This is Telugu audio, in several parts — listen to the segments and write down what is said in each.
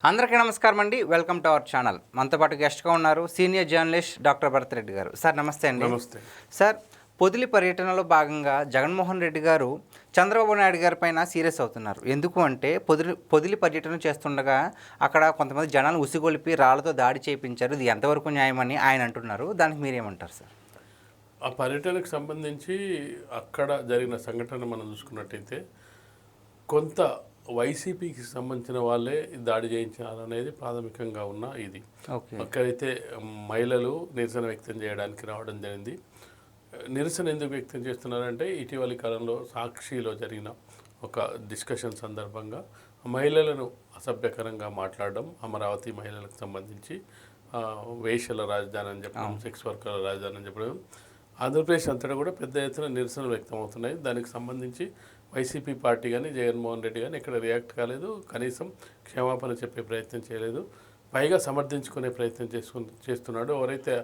అందరికీ నమస్కారం అండి. Welcome to our channel. మనతో పాటు గెస్ట్గా ఉన్నారు senior journalist doctor Bharat Reddy గారు. సార్ నమస్తే అండి. నమస్తే సార్, పొదిలి పర్యటనలో భాగంగా జగన్మోహన్ రెడ్డి గారు చంద్రబాబు నాయుడు గారి పైన సీరియస్ అవుతున్నారు. ఎందుకు అంటే పొదిలి పర్యటన చేస్తుండగా అక్కడ కొంతమంది జనాలు ఉసిగొలిపి రాళ్లతో దాడి చేయించారు. ఇది ఎంతవరకు న్యాయమని ఆయన అంటున్నారు. దానికి మీరేమంటారు సార్? ఆ పర్యటనకు సంబంధించి అక్కడ జరిగిన సంఘటన మనం చూసుకున్నట్టయితే కొంత వైసీపీకి సంబంధించిన వాళ్ళే దాడి చేయించాలనేది ప్రాథమికంగా ఉన్న ఇది. అక్కడైతే మహిళలు నిరసన వ్యక్తం చేయడానికి రావడం జరిగింది. నిరసన ఎందుకు వ్యక్తం చేస్తున్నారంటే ఇటీవలి కాలంలో సాక్షిలో జరిగిన ఒక డిస్కషన్ సందర్భంగా మహిళలను అసభ్యకరంగా మాట్లాడడం, అమరావతి మహిళలకు సంబంధించి వేశ్యల రాజధాని అని చెప్పడం, సెక్స్ వర్కర్ల రాజధాని అని చెప్పడం, ఆంధ్రప్రదేశ్ అంతటా కూడా పెద్ద ఎత్తున నిరసనలు వ్యక్తం అవుతున్నాయి. దానికి సంబంధించి వైసీపీ పార్టీ కానీ జగన్మోహన్ రెడ్డి కానీ ఇక్కడ రియాక్ట్ కాలేదు, కనీసం క్షమాపణ చెప్పే ప్రయత్నం చేయలేదు, పైగా సమర్థించుకునే ప్రయత్నం చేస్తున్నాడు. ఎవరైతే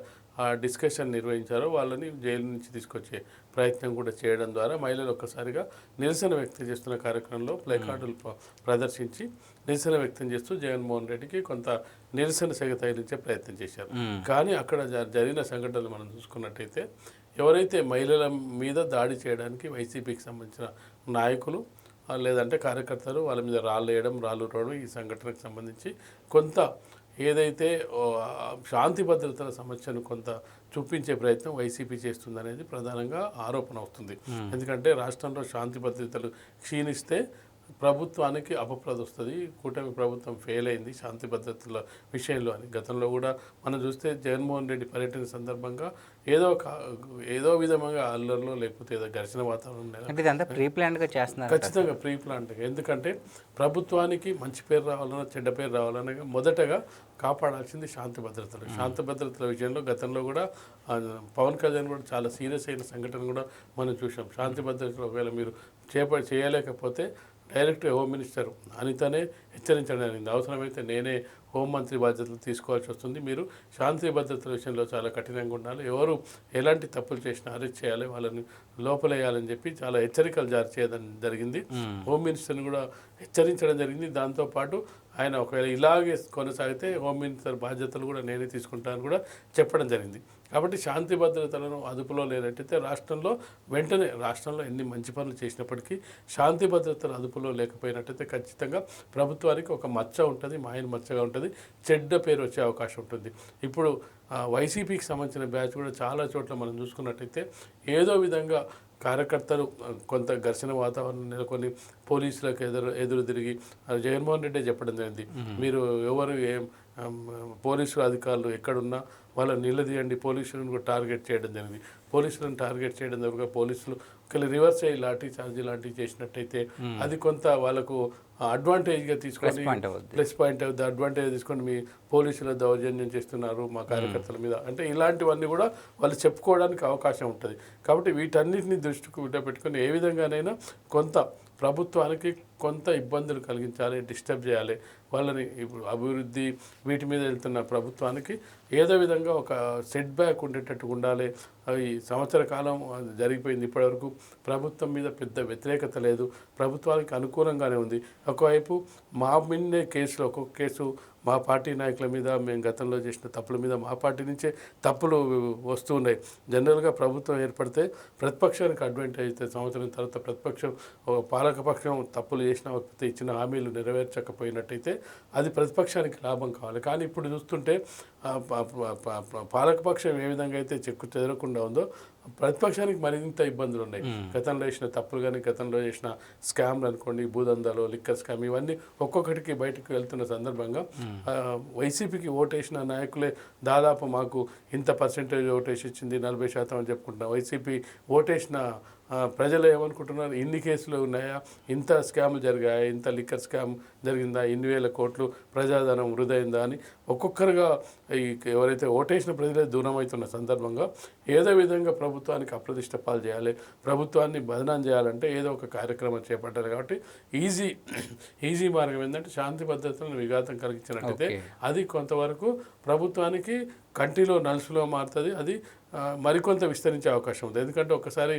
ఆ డిస్కషన్ నిర్వహించారో వాళ్ళని జైలు నుంచి తీసుకొచ్చే ప్రయత్నం కూడా చేయడం ద్వారా మహిళలు ఒక్కసారిగా నిరసన వ్యక్తం చేస్తున్న కార్యక్రమంలో ప్లేకార్డులు ప్రదర్శించి నిరసన వ్యక్తం చేస్తూ జగన్మోహన్ రెడ్డికి కొంత నిరసన సెగ తగిలించే ప్రయత్నం చేశారు. కానీ అక్కడ జరిగిన సంఘటనలు మనం చూసుకున్నట్టయితే ఎవరైతే మహిళల మీద దాడి చేయడానికి వైసీపీకి సంబంధించిన నాయకులు లేదంటే కార్యకర్తలు వాళ్ళ మీద రాళ్ళు వేయడం, రాళ్ళు రావడం, ఈ సంఘటనకు సంబంధించి కొంత ఏదైతే శాంతి భద్రతల సమస్యను కొంత చూపించే ప్రయత్నం వైసీపీ చేస్తుందనేది ప్రధానంగా ఆరోపణ అవుతుంది. ఎందుకంటే రాష్ట్రంలో శాంతి భద్రతలు క్షీణిస్తే ప్రభుత్వానికి అపప్రద వస్తుంది. కూటమి ప్రభుత్వం ఫెయిల్ అయింది శాంతి భద్రతల విషయంలో అని గతంలో కూడా మనం చూస్తే జగన్మోహన్ రెడ్డి పర్యటన సందర్భంగా ఏదో విధంగా అల్లర్లో లేకపోతే ఏదో ఘర్షణ వాతావరణం ప్రీ ప్లాన్డ్గా చేస్తున్నారు. ఖచ్చితంగా ప్రీ ప్లాన్డ్గా. ఎందుకంటే ప్రభుత్వానికి మంచి పేరు రావాలన్నా చెడ్డ పేరు రావాలన్నా మొదటగా కాపాడాల్సింది శాంతి భద్రతలు. శాంతి భద్రతల విషయంలో గతంలో కూడా పవన్ కళ్యాణ్ కూడా చాలా సీరియస్ అయిన సంఘటన కూడా మనం చూసాం. శాంతి భద్రతలు ఒకవేళ మీరు చేయలేకపోతే డైరెక్ట్ హోమ్ మినిస్టర్ అనితనే హెచ్చరించడం జరిగింది. అవసరమైతే నేనే హోంమంత్రి బాధ్యతలు తీసుకోవాల్సి వస్తుంది. మీరు శాంతి భద్రతల విషయంలో చాలా కఠినంగా ఉండాలి, ఎవరు ఎలాంటి తప్పులు చేసినా అరెస్ట్ చేయాలి, వాళ్ళని లోపలేయాలని చెప్పి చాలా హెచ్చరికలు జారీ చేయడం జరిగింది. హోమ్ మినిస్టర్ని కూడా హెచ్చరించడం జరిగింది. దాంతోపాటు ఆయన ఒకవేళ ఇలాగే కొనసాగితే హోమ్ మినిస్టర్ బాధ్యతలు కూడా నేనే తీసుకుంటానని కూడా చెప్పడం జరిగింది. కాబట్టి శాంతి భద్రతలను అదుపులో లేనట్టయితే రాష్ట్రంలో ఎన్ని మంచి పనులు చేసినప్పటికీ శాంతి భద్రతలు అదుపులో లేకపోయినట్టయితే ఖచ్చితంగా ప్రభుత్వానికి ఒక మచ్చ ఉంటుంది, మాయన మచ్చగా ఉంటుంది, చెడ్డ పేరు వచ్చే అవకాశం ఉంటుంది. ఇప్పుడు వైసీపీకి సంబంధించిన బ్యాచ్ కూడా చాలా చోట్ల మనం చూసుకున్నట్టయితే ఏదో విధంగా కార్యకర్తలు కొంత ఘర్షణ వాతావరణం నెలకొని పోలీసులకు ఎదురు తిరిగి జగన్మోహన్ రెడ్డి చెప్పడం జరిగింది, మీరు ఎవరు పోలీసుల అధికారులు ఎక్కడున్నా వాళ్ళని నిలదీయండి, పోలీసులను కూడా టార్గెట్ చేయడం జరిగింది. పోలీసులను టార్గెట్ చేయడం ద్వారా పోలీసులు ఒకవేళ రివర్స్ అయ్యి లాఠీ చార్జీ లాంటివి చేసినట్టయితే అది కొంత వాళ్ళకు అడ్వాంటేజ్గా తీసుకొని ప్లస్ పాయింట్ అవుతుంది. అడ్వాంటేజ్ తీసుకొని మీ పోలీసుల దౌర్జన్యం చేస్తున్నారు మా కార్యకర్తల మీద అంటే ఇలాంటివన్నీ కూడా వాళ్ళు చెప్పుకోవడానికి అవకాశం ఉంటుంది. కాబట్టి వీటన్నిటిని దృష్టికి పెట్టుకొని ఏ విధంగానైనా కొంత ప్రభుత్వానికి కొంత ఇబ్బందులు కలిగించాలి, డిస్టర్బ్ చేయాలి వాళ్ళని. ఇప్పుడు అభివృద్ధి వీటి మీద వెళ్తున్న ప్రభుత్వానికి ఏదో విధంగా ఒక సెట్ బ్యాక్ ఉండేటట్టు ఉండాలి. అవి సంవత్సర కాలం జరిగిపోయింది, ఇప్పటివరకు ప్రభుత్వం మీద పెద్ద వ్యతిరేకత లేదు, ప్రభుత్వానికి అనుకూలంగానే ఉంది. ఒకవైపు మా మీదే కేసులు, ఒక్కొక్క కేసు మా పార్టీ నాయకుల మీద, మేము గతంలో చేసిన తప్పుల మీద మా పార్టీ నుంచే తప్పులు వస్తూ ఉన్నాయి. జనరల్గా ప్రభుత్వం ఏర్పడితే ప్రతిపక్షానికి అడ్వాంటేజ్ అయితే సంవత్సరం తర్వాత ప్రతిపక్షం పాలకపక్షం తప్పులు చేసిన లేకపోతే ఇచ్చిన హామీలు నెరవేర్చకపోయినట్టయితే అది ప్రతిపక్షానికి లాభం కావాలి. కానీ ఇప్పుడు చూస్తుంటే పాలకపక్షం ఏ విధంగా అయితే చెక్కు చెదరకుండా ఉందో ప్రతిపక్షానికి మరింత ఇబ్బందులు ఉన్నాయి. గతంలో చేసిన తప్పులు కానీ గతంలో చేసిన స్కామ్లు అనుకోండి, భూదందాలు, లిక్కర్ స్కామ్, ఇవన్నీ ఒక్కొక్కటికి బయటకు వెళ్తున్న సందర్భంగా వైసీపీకి ఓటేసిన నాయకులే దాదాపు మాకు ఇంత పర్సెంటేజ్ ఓటేసి ఇచ్చింది 40% అని చెప్పుకుంటున్నాం. వైసీపీ ఓటేసిన ప్రజలు ఏమనుకుంటున్నారు, ఇన్ని కేసులు ఉన్నాయా, ఇంత స్కామ్లు జరిగాయా, ఇంత లిక్కర్ స్కామ్ జరిగిందా, ఇన్ని వేల కోట్లు ప్రజాధనం వృధా అయిందా అని ఒక్కొక్కరుగా ఎవరైతే ఓటేసిన ప్రజలే దూరం అవుతున్న సందర్భంగా ఏదో విధంగా ప్రభుత్వానికి అప్రదిష్ట పాలు చేయాలి, ప్రభుత్వాన్ని బదనాం చేయాలంటే ఏదో ఒక కార్యక్రమం చేపట్టాలి. కాబట్టి ఈజీ మార్గం ఏంటంటే శాంతి భద్రతలను విఘాతం కలిగించినట్టయితే అది కొంతవరకు ప్రభుత్వానికి కంటిలో నలుసులో మారుతుంది, అది మరికొంత విస్తరించే అవకాశం ఉంది. ఎందుకంటే ఒకసారి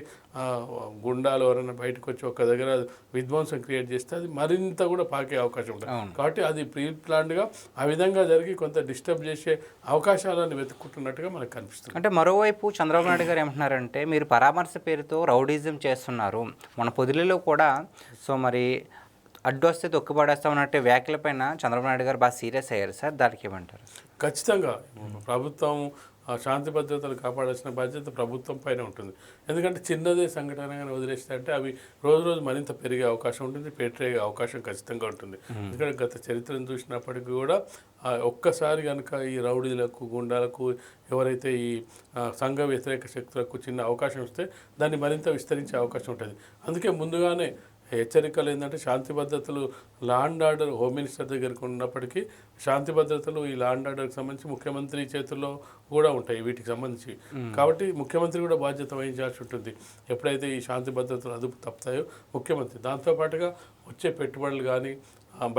గుండాలు ఎవరైనా బయటకు వచ్చి ఒక దగ్గర విధ్వంసం క్రియేట్ చేస్తే అది మరింత కూడా పాకే అవకాశం ఉంటుంది. కాబట్టి అది ప్రీ ప్లాన్డ్గా ఆ విధంగా జరిగి కొంత డిస్టర్బ్ చేసే అవకాశాలను వెతుక్కుంటున్నట్టుగా మనకు కనిపిస్తుంది. అంటే మరోవైపు చంద్రబాబు నాయుడు గారు ఏమంటున్నారంటే మీరు పరామర్శ పేరుతో రౌడీజం చేస్తున్నారు, మన పొదిలిలో కూడా సో మరి అడ్డొస్తే తొక్కుపడేస్తామన్నట్టు వ్యాఖ్యలపైన చంద్రబాబు నాయుడు గారు బాగా సీరియస్ అయ్యారు సార్, దానికి ఏమంటారు? ఖచ్చితంగా ప్రభుత్వం శాంతి భద్రతలు కాపాడాల్సిన బాధ్యత ప్రభుత్వం పైన ఉంటుంది. ఎందుకంటే చిన్నదే సంఘటనగా వదిలేస్తే అంటే అవి రోజు రోజు మరింత పెరిగే అవకాశం ఉంటుంది, పెట్టే అవకాశం ఖచ్చితంగా ఉంటుంది. ఎందుకంటే గత చరిత్రను చూసినప్పటికీ కూడా ఒక్కసారి కనుక ఈ రౌడీలకు గుండాలకు ఎవరైతే ఈ సంఘ వ్యతిరేక శక్తులకు చిన్న అవకాశం ఇస్తే దాన్ని మరింత విస్తరించే అవకాశం ఉంటుంది. అందుకే ముందుగానే హెచ్చరికలు ఏంటంటే శాంతి భద్రతలు law and order home minister దగ్గరకు ఉన్నప్పటికీ శాంతి భద్రతలు ఈ లా అండ్ ఆర్డర్కి సంబంధించి ముఖ్యమంత్రి చేతుల్లో కూడా ఉంటాయి వీటికి సంబంధించి. కాబట్టి ముఖ్యమంత్రి కూడా బాధ్యత వహించాల్సి ఉంటుంది. ఎప్పుడైతే ఈ శాంతి భద్రతలు అదుపు తప్పుతాయో ముఖ్యమంత్రి, దాంతోపాటుగా వచ్చే పెట్టుబడులు కానీ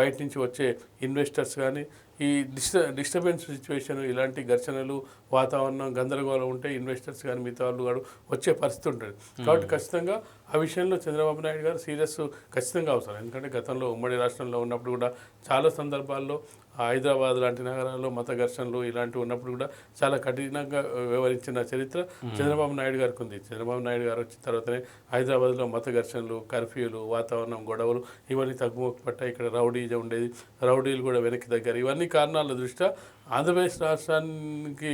బయట నుంచి వచ్చే ఇన్వెస్టర్స్ కానీ ఈ డిస్టర్బెన్స్ సిచ్యువేషన్ ఇలాంటి ఘర్షణలు వాతావరణం గందరగోళం ఉంటే ఇన్వెస్టర్స్ కానీ మిగతా వాళ్ళు కూడా వచ్చే పరిస్థితి ఉంటుంది. కాబట్టి ఖచ్చితంగా ఆ విషయంలో చంద్రబాబు నాయుడు గారు సీరియస్ ఖచ్చితంగా అవసరం. ఎందుకంటే గతంలో ఉమ్మడి రాష్ట్రంలో ఉన్నప్పుడు కూడా చాలా సందర్భాల్లో హైదరాబాద్ లాంటి నగరాల్లో మత ఘర్షణలు ఇలాంటివి ఉన్నప్పుడు కూడా చాలా కఠినంగా వ్యవహరించిన చరిత్ర చంద్రబాబు నాయుడు గారికి ఉంది. చంద్రబాబు నాయుడు గారు వచ్చిన తర్వాతనే హైదరాబాద్లో మత ఘర్షణలు, కర్ఫ్యూలు, వాతావరణం గొడవలు ఇవన్నీ తగ్గుముఖ పట్టాయి. ఇక్కడ రౌడీజం ఉండేది, రౌడీలు కూడా వెనక్కి దగ్గర. ఇవన్నీ కారణాల దృష్ట్యా ఆంధ్రప్రదేశ్ రాష్ట్రానికి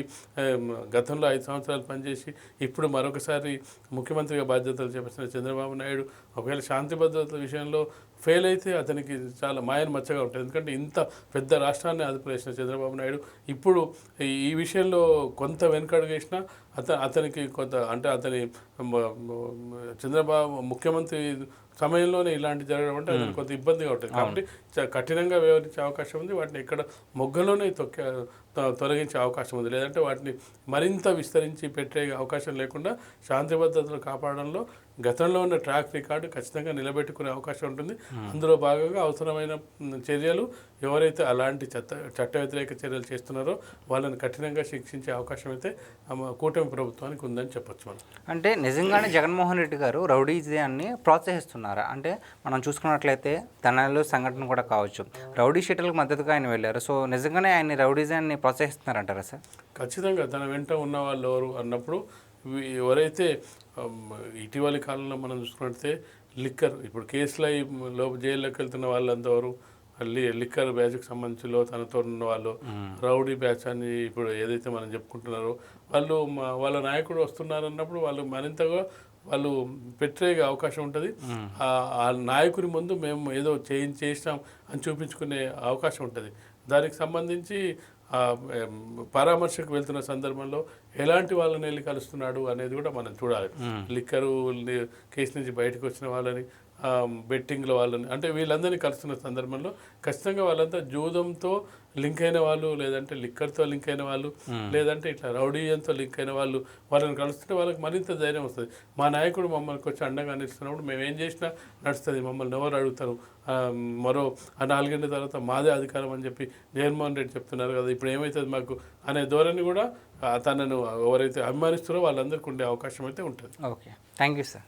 గతంలో 5 సంవత్సరాలు పనిచేసి ఇప్పుడు మరొకసారి ముఖ్యమంత్రిగా బాధ్యతలు చేపట్టిన చంద్రబాబు నాయుడు ఒకవేళ శాంతి భద్రతల విషయంలో ఫెయిల్ అయితే అతనికి చాలా మాయను మచ్చగా ఉంటుంది. ఎందుకంటే ఇంత పెద్ద రాష్ట్రాన్ని అదుపులో వేసిన చంద్రబాబు నాయుడు ఇప్పుడు ఈ విషయంలో కొంత వెనుకడుగు వేసినా అతనికి కొంత అంటే అతని చంద్రబాబు ముఖ్యమంత్రి సమయంలోనే ఇలాంటి జరగడం అంటే అతనికి కొంత ఇబ్బందిగా ఉంటుంది. కాబట్టి కఠినంగా వ్యవహరించే అవకాశం ఉంది. వాటిని ఇక్కడ మొగ్గలోనే తొలగించే అవకాశం ఉంది. లేదంటే వాటిని మరింత విస్తరించి పెట్టే అవకాశం లేకుండా శాంతి భద్రతలు కాపాడంలో గతంలో ఉన్న ట్రాక్ రికార్డు ఖచ్చితంగా నిలబెట్టుకునే అవకాశం ఉంటుంది. అందులో భాగంగా అవసరమైన చర్యలు ఎవరైతే అలాంటి చట్ట వ్యతిరేక చర్యలు చేస్తున్నారో వాళ్ళని కఠినంగా శిక్షించే అవకాశం అయితే కూటమి ప్రభుత్వానికి ఉందని చెప్పొచ్చు మనం. అంటే నిజంగానే జగన్మోహన్ రెడ్డి గారు రౌడీజాన్ని ప్రోత్సహిస్తున్నారా? అంటే మనం చూసుకున్నట్లయితే తెనాలిలో సంఘటన కూడా కావచ్చు, రౌడీ షీటర్లకు మద్దతుగా ఆయన వెళ్ళారు. సో నిజంగానే ఆయన రౌడీజాన్ని ప్రోత్సహిస్తున్నారంటారా సార్? ఖచ్చితంగా తన వెంట ఉన్న వాళ్ళు ఎవరు అన్నప్పుడు ఎవరైతే ఇటీవలి కాలంలో మనం చూసుకున్నట్లయితే లిక్కర్ ఇప్పుడు కేసులో జైల్లోకి వెళ్తున్న వాళ్ళంతవరు లిక్కర్ బ్యాచ్కి సంబంధించి తనతో ఉన్న వాళ్ళు రౌడీ బ్యాచ్ అని ఇప్పుడు ఏదైతే మనం చెప్పుకుంటున్నారో వాళ్ళు వాళ్ళ నాయకుడు వస్తున్నారు అన్నప్పుడు వాళ్ళు మరింతగా వాళ్ళు పెట్టే అవకాశం ఉంటుంది. ఆ నాయకుని ముందు మేము ఏదో చేసినాం అని చూపించుకునే అవకాశం ఉంటుంది. దానికి సంబంధించి పరామర్శకు వెళ్తున్న సందర్భంలో ఎలాంటి వాళ్ళని వెళ్ళి కలుస్తున్నాడు అనేది కూడా మనం చూడాలి. లిక్కరు కేసు నుంచి బయటకు వచ్చిన వాళ్ళని, బెట్టింగ్ల వాళ్ళని, అంటే వీళ్ళందరినీ కలుస్తున్న సందర్భంలో ఖచ్చితంగా వాళ్ళంతా జూదంతో లింక్ అయిన వాళ్ళు, లేదంటే లిక్కర్తో లింక్ అయిన వాళ్ళు, లేదంటే ఇట్లా రౌడీయంతో లింక్ అయిన వాళ్ళు వాళ్ళని కలుస్తుంటే వాళ్ళకి మరింత ధైర్యం వస్తుంది. మా నాయకుడు మమ్మల్ని వచ్చి అండగా నిలుస్తున్నప్పుడు మేము ఏం చేసినా నడుస్తుంది, మమ్మల్ని ఎవరు అడుగుతారు, మరో 4 గంటల తర్వాత మాదే అధికారం అని చెప్పి జగన్మోహన్ రెడ్డి చెప్తున్నారు కదా, ఇప్పుడు ఏమవుతుంది మాకు అనే ధోరణి కూడా తనను ఎవరైతే అభిమానిస్తారో వాళ్ళందరికీ ఉండే అవకాశం అయితే ఉంటుంది. Okay, thank you sir.